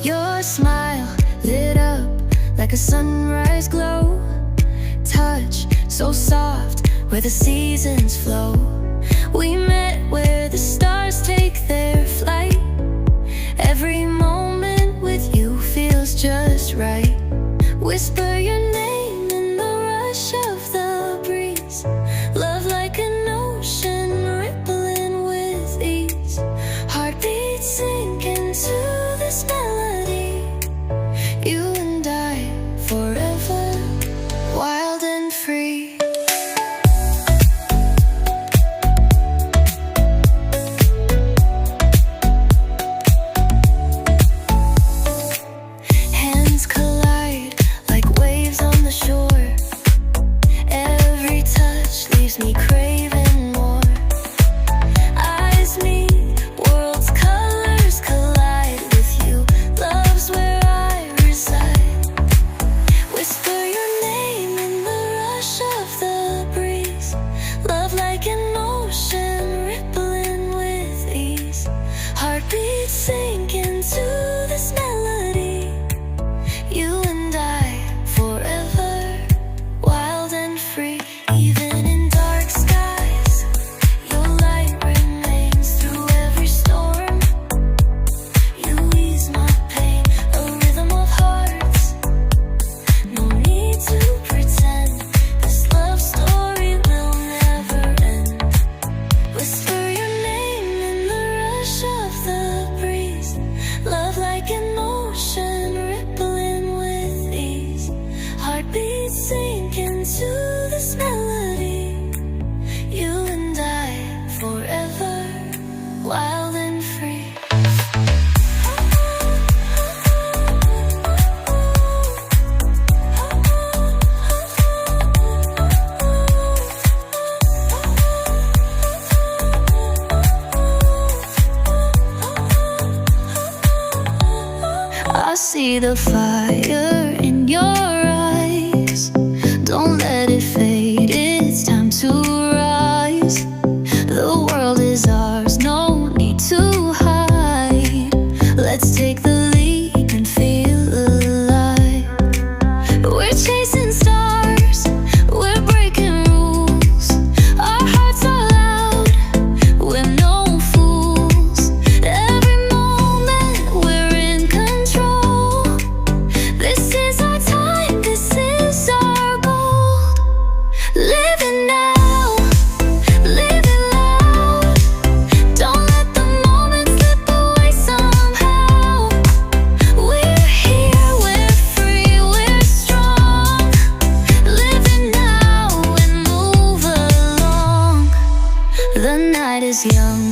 Your smile lit up like a sunrise glow. Touch so soft where the seasons flow. We met where the stars take their flight. Every moment with you feels just right. Whisper your name in the rush of the breeze. Love like an ocean rippling with ease. Heartbeats sink into this melody. You and I forever, wild and free. Hands collide like waves on the shore. Every touch leaves me craving more. Eyes meet, worlds' colors collide with you. Love's where I reside. Whisper your name in the rush of the breeze. Love like an ocean rippling with ease. Heartbeats sink into this melody. You and I forever, wild and free. Even in dark skies, your light remains through every storm. You ease my pain, a rhythm of hearts. No need to pretend, this love story will never end. Whisper your name in the rush of the breeze. Love like an ocean rippling with ease. Heartbeats sink into this melody. You and I forever, wild and free. I see the fire in your eyes. Don't let it fade, it's time to rise. The world is ours, no need to hide. Let's take the leap and feel alive. We're chasing stars, we're breaking rules. Our hearts are loud, we're no fools. Every moment we're in control. This is our time, this is our goal. Living now, living loud. Don't let the moment slip away somehow. We're here, we're free, we're strong. Living now and move along. The night is young,